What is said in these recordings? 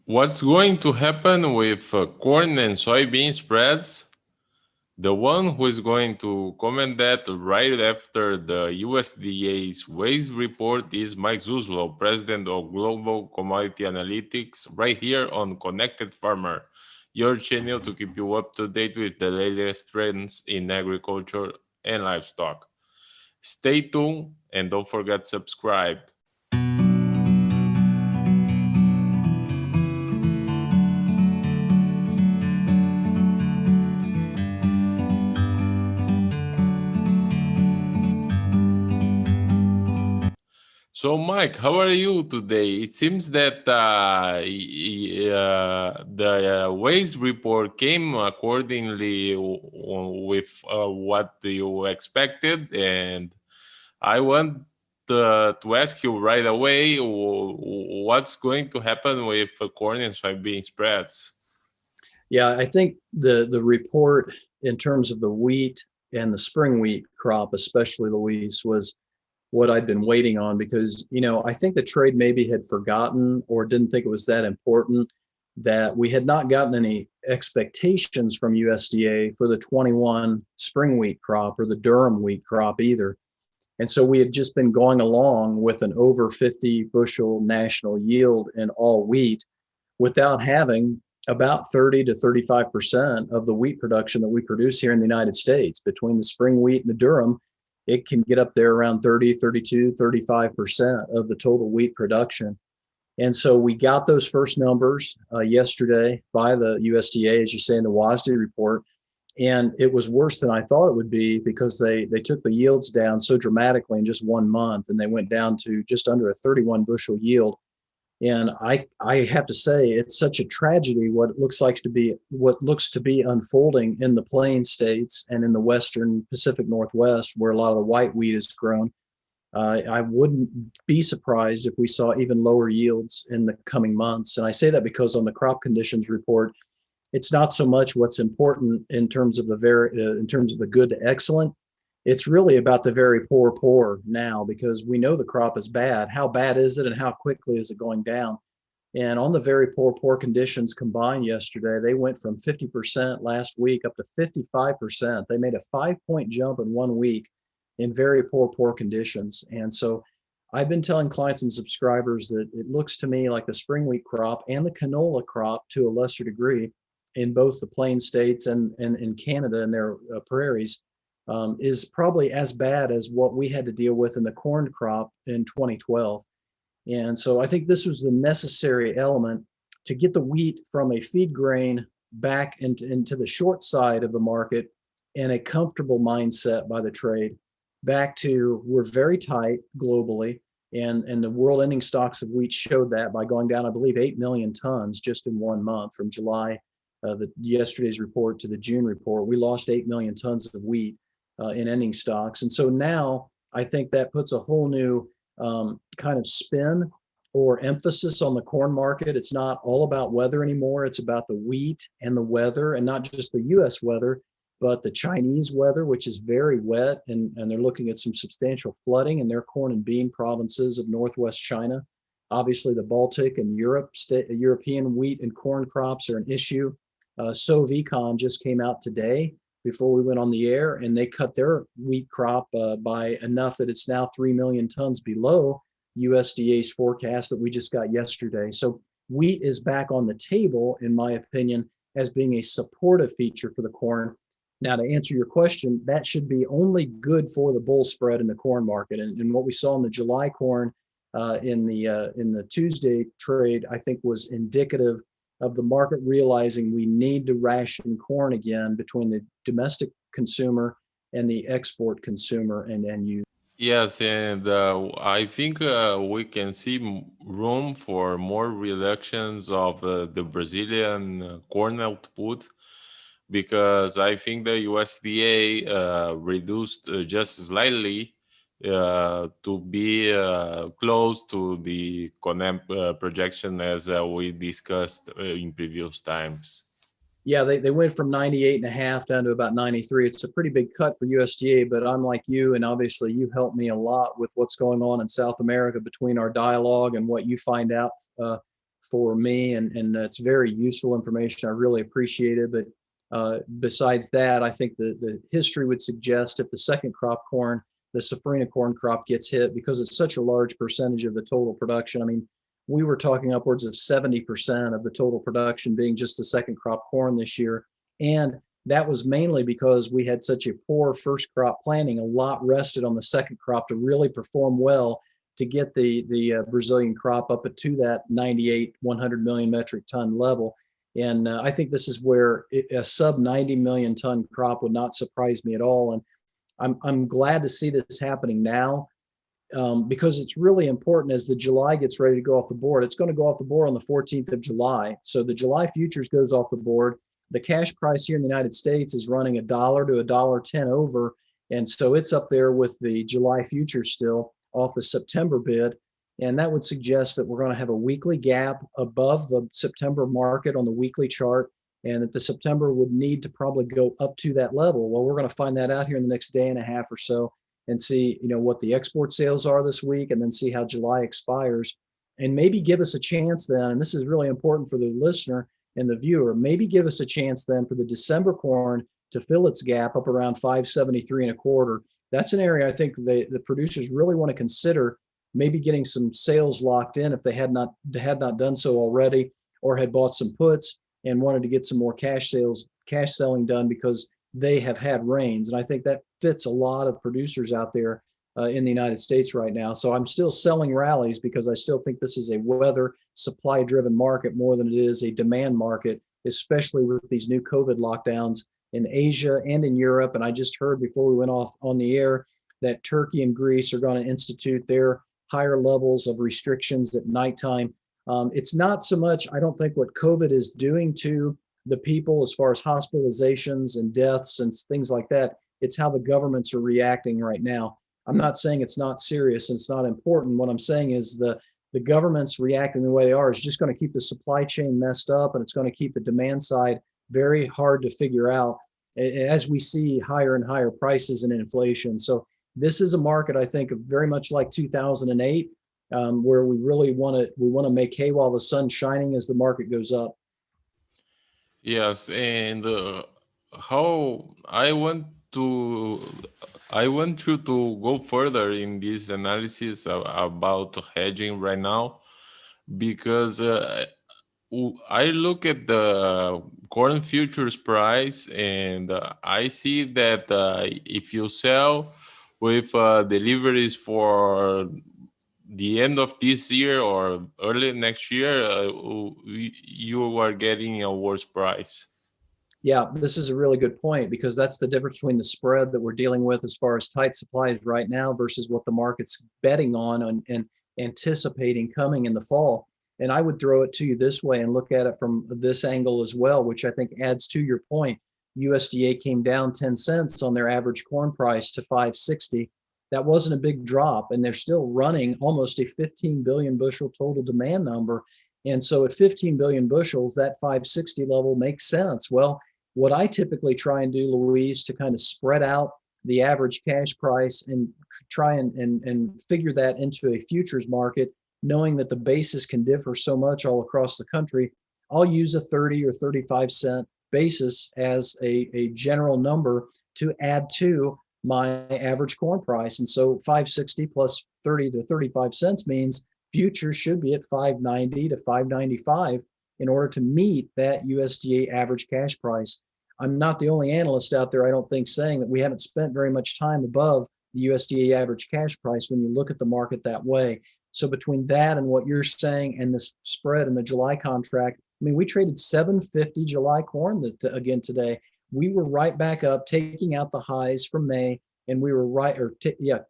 What's going to happen with corn and soybean spreads? The one who is going to comment that right after the USDA's WASDE report is Mike Zuzolo, President of Global Commodity Analytics, right here on Connected Farmer, your channel to keep you up to date with the latest trends in agriculture and livestock. Stay tuned and don't forget to subscribe. So, Mike, how are you today? It seems that the waste report came accordingly with what you expected, and I want to ask you right away what's going to happen with corn and soybean spreads. Yeah, I think the report in terms of the wheat and the spring wheat crop, especially Luis, was what I'd been waiting on because, I think the trade maybe had forgotten or didn't think it was that important that we had not gotten any expectations from USDA for the 21 spring wheat crop or the Durham wheat crop either. And so we had just been going along with an over 50 bushel national yield in all wheat without having about 30 to 35% of the wheat production that we produce here in the United States. Between the spring wheat and the durum, it can get up there around 30, 32, 35% of the total wheat production. And so we got those first numbers yesterday by the USDA, as you say in the WASDE report. And it was worse than I thought it would be because they took the yields down so dramatically in just 1 month, and they went down to just under a 31 bushel yield. And I have to say, it's such a tragedy what looks to be unfolding in the plain states and in the western Pacific Northwest, where a lot of the white wheat is grown. I wouldn't be surprised if we saw even lower yields in the coming months. And I say that because on the crop conditions report, it's not so much what's important in terms of in terms of the good to excellent. It's really about the very poor now, because we know the crop is bad. How bad is it and how quickly is it going down? And on the very poor conditions combined yesterday, they went from 50% last week up to 55%. They made a 5-point jump in 1 week in very poor conditions. And so I've been telling clients and subscribers that it looks to me like the spring wheat crop and the canola crop to a lesser degree in both the plain states and in Canada and their prairies is probably as bad as what we had to deal with in the corn crop in 2012. And so I think this was the necessary element to get the wheat from a feed grain back into the short side of the market and a comfortable mindset by the trade back to we're very tight globally. And the world ending stocks of wheat showed that by going down, I believe, 8 million tons just in 1 month from July, yesterday's report to the June report. We lost 8 million tons of wheat in ending stocks. And so now I think that puts a whole new kind of spin or emphasis on the corn market. It's not all about weather anymore. It's about the wheat and the weather, and not just the US weather, but the Chinese weather, which is very wet. And they're looking at some substantial flooding in their corn and bean provinces of Northwest China. Obviously, the Baltic and European wheat and corn crops are an issue. SoVecon just came out today before we went on the air, and they cut their wheat crop by enough that it's now 3 million tons below USDA's forecast that we just got yesterday. So wheat is back on the table, in my opinion, as being a supportive feature for the corn. Now, to answer your question, that should be only good for the bull spread in the corn market. And what we saw in the July corn in the Tuesday trade, I think, was indicative of the market realizing we need to ration corn again between the domestic consumer and the export consumer and end use. Yes, and I think we can see room for more reductions of the Brazilian corn output because I think the USDA reduced just slightly to be close to the projection as we discussed in previous times. Yeah, they went from 98 and a half down to about 93. It's a pretty big cut for USDA, but I'm like you, and obviously you helped me a lot with what's going on in South America between our dialogue and what you find out for me, and it's very useful information. I really appreciate it. But besides that, I think the history would suggest if the second crop corn, the safrinha corn crop, gets hit, because it's such a large percentage of the total production. I mean, we were talking upwards of 70% of the total production being just the second crop corn this year. And that was mainly because we had such a poor first crop planting. A lot rested on the second crop to really perform well to get the Brazilian crop up to that 98, 100 million metric ton level. And I think this is where a sub 90 million ton crop would not surprise me at all. And I'm glad to see this happening now, because it's really important as the July gets ready to go off the board. It's going to go off the board on the 14th of July. So the July futures goes off the board. The cash price here in the United States is running $1 to $1.10 over. And so it's up there with the July futures still off the September bid. And that would suggest that we're going to have a weekly gap above the September market on the weekly chart, and that the September would need to probably go up to that level. Well, we're going to find that out here in the next day and a half or so, and see, what the export sales are this week, and then see how July expires, and maybe give us a chance then. And this is really important for the listener and the viewer. Maybe give us a chance then for the December corn to fill its gap up around 573 and a quarter. That's an area I think the producers really want to consider, maybe getting some sales locked in if they had not done so already, or had bought some puts and wanted to get some more cash selling done because they have had rains. And I think that fits a lot of producers out there in the United States right now. So I'm still selling rallies because I still think this is a weather supply driven market more than it is a demand market, especially with these new COVID lockdowns in Asia and in Europe. And I just heard before we went off on the air that Turkey and Greece are going to institute their higher levels of restrictions at nighttime. It's not so much, I don't think, what COVID is doing to the people as far as hospitalizations and deaths and things like that. It's how the governments are reacting right now. I'm not saying it's not serious and it's not important. What I'm saying is the governments reacting the way they are is just going to keep the supply chain messed up, and it's going to keep the demand side very hard to figure out as we see higher and higher prices and inflation. So this is a market, I think, very much like 2008, where we really want to make hay while the sun's shining as the market goes up. Yes, and how I want you to go further in this analysis about hedging right now, because I look at the corn futures price, and I see that if you sell with deliveries for the end of this year or early next year, you are getting a worse price. Yeah, this is a really good point, because that's the difference between the spread that we're dealing with as far as tight supplies right now versus what the market's betting on and anticipating coming in the fall. And I would throw it to you this way and look at it from this angle as well, which I think adds to your point. USDA came down 10 cents on their average corn price to 560. That wasn't a big drop, and they're still running almost a 15 billion bushel total demand number. And so at 15 billion bushels, that 560 level makes sense. Well, what I typically try and do, Louise, to kind of spread out the average cash price and try and figure that into a futures market, knowing that the basis can differ so much all across the country, I'll use a 30 or 35 cent basis as a general number to add to my average corn price. And so 560 plus 30 to 35 cents means futures should be at 590 to 595 in order to meet that USDA average cash price. I'm not the only analyst out there, I don't think, saying that we haven't spent very much time above the USDA average cash price when you look at the market that way. So between that and what you're saying and this spread in the July contract, I mean, we traded 750 July corn again today. We were right back up, taking out the highs from May, and we were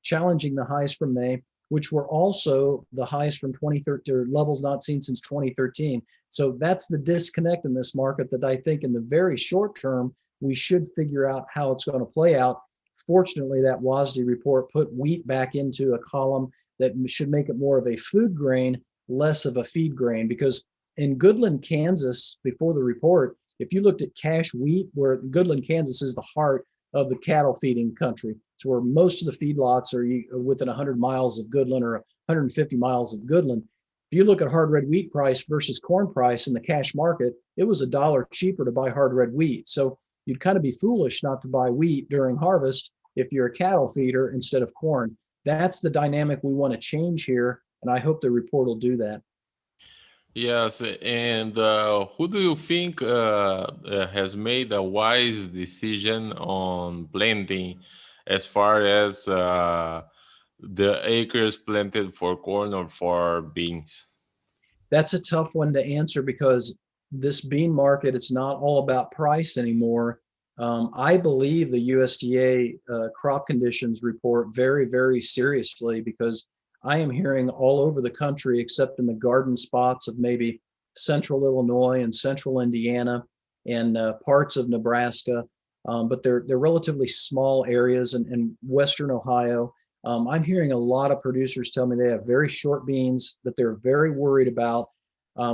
challenging the highs from May, which were also the highs from 2013, or levels not seen since 2013. So that's the disconnect in this market that I think in the very short term, we should figure out how it's going to play out. Fortunately, that WASDE report put wheat back into a column that should make it more of a food grain, less of a feed grain, because in Goodland, Kansas, before the report, if you looked at cash wheat, where Goodland, Kansas is the heart of the cattle feeding country, it's where most of the feedlots are within 100 miles of Goodland or 150 miles of Goodland. if you look at hard red wheat price versus corn price in the cash market, it was $1 cheaper to buy hard red wheat. So you'd kind of be foolish not to buy wheat during harvest if you're a cattle feeder instead of corn. That's the dynamic we want to change here, and I hope the report will do that. Yes, and who do you think has made a wise decision on planting as far as the acres planted for corn or for beans? That's a tough one to answer because this bean market, it's not all about price anymore. I believe the USDA crop conditions report very, very seriously because I am hearing all over the country, except in the garden spots of maybe central Illinois and central Indiana and parts of Nebraska, but they're relatively small areas in western Ohio. I'm hearing a lot of producers tell me they have very short beans that they're very worried about,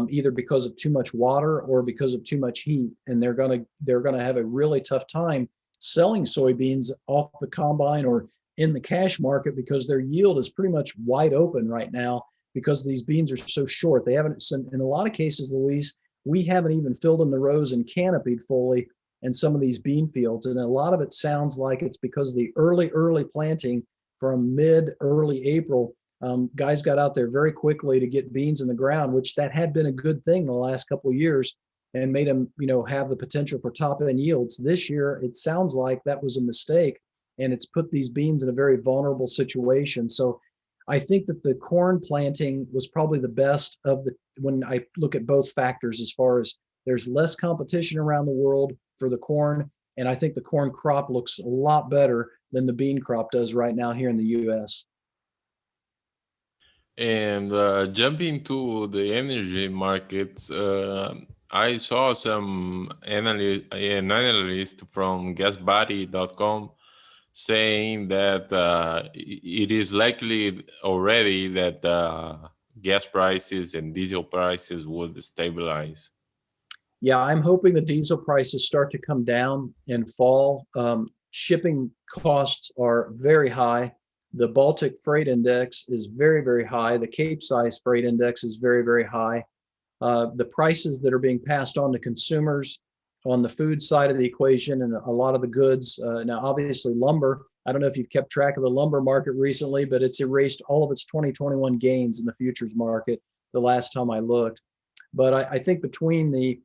either because of too much water or because of too much heat, and they're gonna have a really tough time selling soybeans off the combine or in the cash market because their yield is pretty much wide open right now because these beans are so short. They haven't, in a lot of cases, Luis, we haven't even filled in the rows and canopied fully in some of these bean fields, and a lot of it sounds like it's because the early planting from early April, guys got out there very quickly to get beans in the ground, which that had been a good thing the last couple of years and made them, have the potential for top end yields. This year, it sounds like that was a mistake, and it's put these beans in a very vulnerable situation. So I think that the corn planting was probably the best of the, when I look at both factors, as far as there's less competition around the world for the corn. And I think the corn crop looks a lot better than the bean crop does right now here in the US. And jumping to the energy markets, I saw an analyst from gasbody.com saying that it is likely already that gas prices and diesel prices would stabilize. Yeah, I'm hoping the diesel prices start to come down and fall. Shipping costs are very high. The Baltic Freight Index is very, very high. The Capesize Freight Index is very, very high. The prices that are being passed on to consumers on the food side of the equation and a lot of the goods. Now, obviously, lumber. I don't know if you've kept track of the lumber market recently, but it's erased all of its 2021 gains in the futures market the last time I looked. But I think between the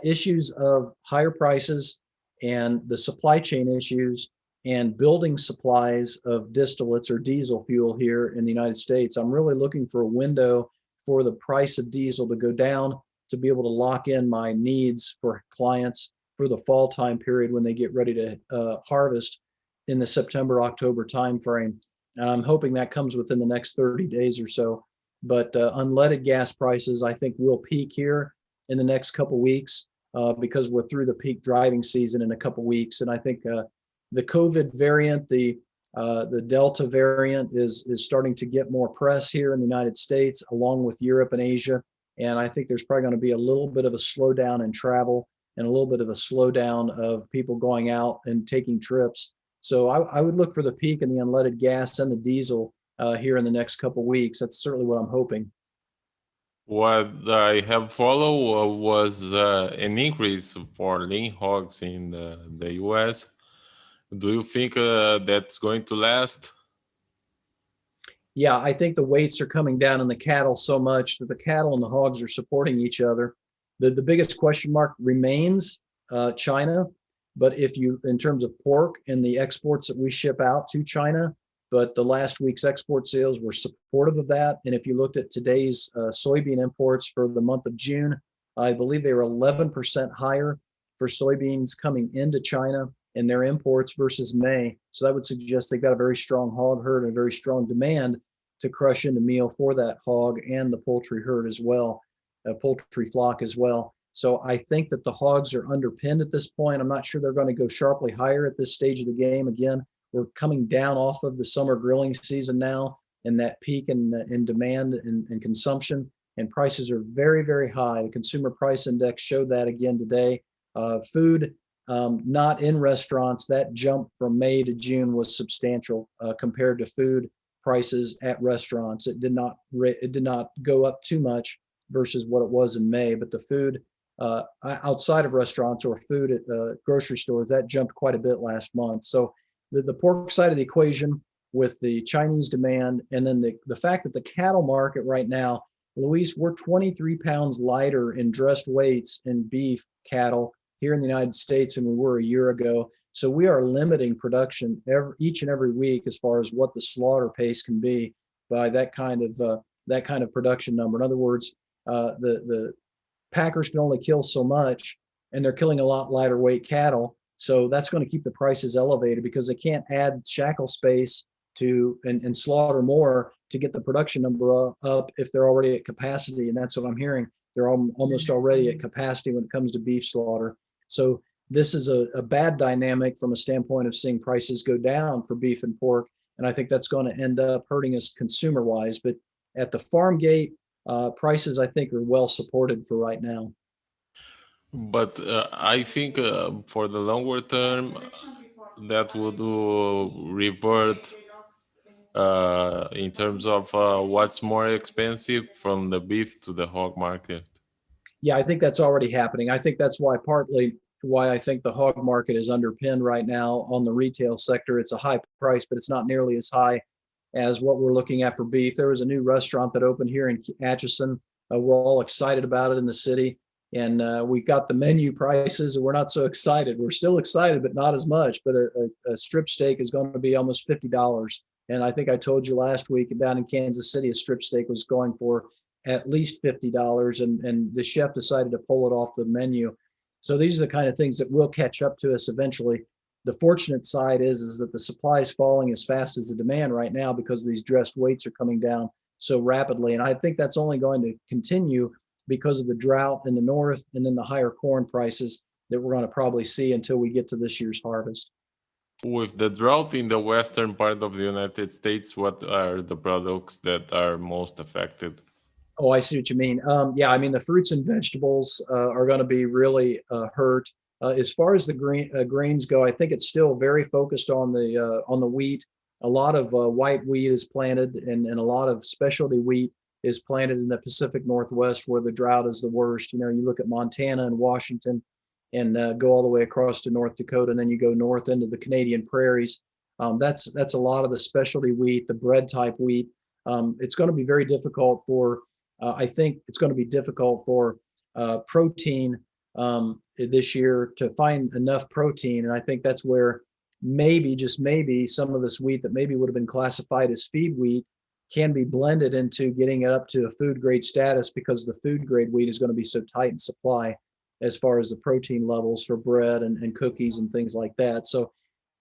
issues of higher prices and the supply chain issues and building supplies of distillates or diesel fuel here in the United States, I'm really looking for a window for the price of diesel to go down to be able to lock in my needs for clients for the fall time period when they get ready to harvest in the September, October timeframe. And I'm hoping that comes within the next 30 days or so. But unleaded gas prices, I think, will peak here in the next couple of weeks because we're through the peak driving season in a couple of weeks. And I think the COVID variant, the Delta variant is starting to get more press here in the United States, along with Europe and Asia. And I think there's probably going to be a little bit of a slowdown in travel and a little bit of a slowdown of people going out and taking trips. So I would look for the peak in the unleaded gas and the diesel here in the next couple of weeks. That's certainly what I'm hoping. What I have followed was an increase for lean hogs in the US. Do you think that's going to last? Yeah, I think the weights are coming down in the cattle so much that the cattle and the hogs are supporting each other. The biggest question mark remains China. But if you, in terms of pork and the exports that we ship out to China, but the last week's export sales were supportive of that. And if you looked at today's soybean imports for the month of June, I believe they were 11% higher for soybeans coming into China and their imports versus May. So that would suggest they've got a very strong hog herd and a very strong demand to crush into meal for that hog and the poultry herd as well, poultry flock as well. So I think that the hogs are underpinned at this point. I'm not sure they're going to go sharply higher at this stage of the game. Again, we're coming down off of the summer grilling season now and that peak in demand and consumption, and prices are very, very high. The consumer price index showed that again today. Food, not in restaurants, that jump from May to June was substantial compared to food prices at restaurants. It did not go up too much versus what it was in May, but the food outside of restaurants or food at grocery stores, that jumped quite a bit last month. So the pork side of the equation with the Chinese demand, and then the fact that the cattle market right now, Luis, we're 23 pounds lighter in dressed weights in beef cattle here in the United States than we were a year ago. So we are limiting production each and every week as far as what the slaughter pace can be by that kind of production number. In other words, the packers can only kill so much, and they're killing a lot lighter weight cattle. So that's going to keep the prices elevated because they can't add shackle space to and slaughter more to get the production number up if they're already at capacity. And that's what I'm hearing. They're almost already at capacity when it comes to beef slaughter. So this is a bad dynamic from a standpoint of seeing prices go down for beef and pork. And I think that's going to end up hurting us consumer wise. But at the farm gate, prices I think are well supported for right now. But I think for the longer term, that would revert in terms of what's more expensive from the beef to the hog market. Yeah, I think that's already happening. I think that's partly why I think the hog market is underpinned right now on the retail sector. It's a high price, but it's not nearly as high as what we're looking at for beef. There was a new restaurant that opened here in Atchison. We're all excited about it in the city. And we got the menu prices and we're not so excited. We're still excited, but not as much. But a strip steak is going to be almost $50. And I think I told you last week down in Kansas City, a strip steak was going for at least $50. And the chef decided to pull it off the menu. So these are the kind of things that will catch up to us eventually. The fortunate side is that the supply is falling as fast as the demand right now because these dressed weights are coming down so rapidly. And I think that's only going to continue because of the drought in the north and then the higher corn prices that we're going to probably see until we get to this year's harvest. With the drought in the western part of the United States, what are the products that are most affected? Oh, I see what you mean. Yeah, I mean, the fruits and vegetables are going to be really hurt. As far as the grains go, I think it's still very focused on the wheat. A lot of white wheat is planted, and a lot of specialty wheat is planted in the Pacific Northwest where the drought is the worst. You know, you look at Montana and Washington and go all the way across to North Dakota, and then you go north into the Canadian prairies. That's a lot of the specialty wheat, the bread type wheat. It's going to be very difficult for I think it's going to be difficult for protein this year to find enough protein. And I think that's where maybe, just maybe, some of this wheat that maybe would have been classified as feed wheat can be blended into getting it up to a food grade status because the food grade wheat is going to be so tight in supply as far as the protein levels for bread and cookies and things like that. So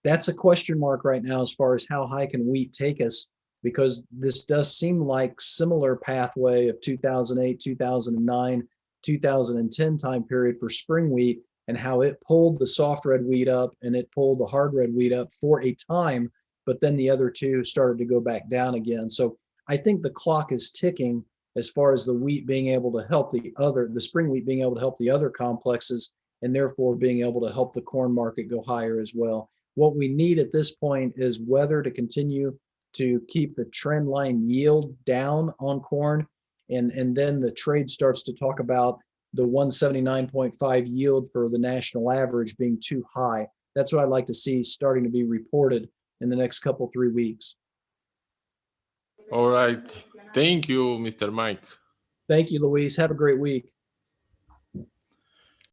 that's a question mark right now as far as how high can wheat take us, because this does seem like similar pathway of 2008, 2009, 2010 time period for spring wheat, and how it pulled the soft red wheat up and it pulled the hard red wheat up for a time, but then the other two started to go back down again. So I think the clock is ticking as far as the wheat being able to help the spring wheat being able to help the other complexes, and therefore being able to help the corn market go higher as well. What we need at this point is weather to continue to keep the trend line yield down on corn. And then the trade starts to talk about the 179.5 yield for the national average being too high. That's what I'd like to see starting to be reported in the next 3 weeks. All right. Thank you, Mr. Mike. Thank you, Luis. Have a great week.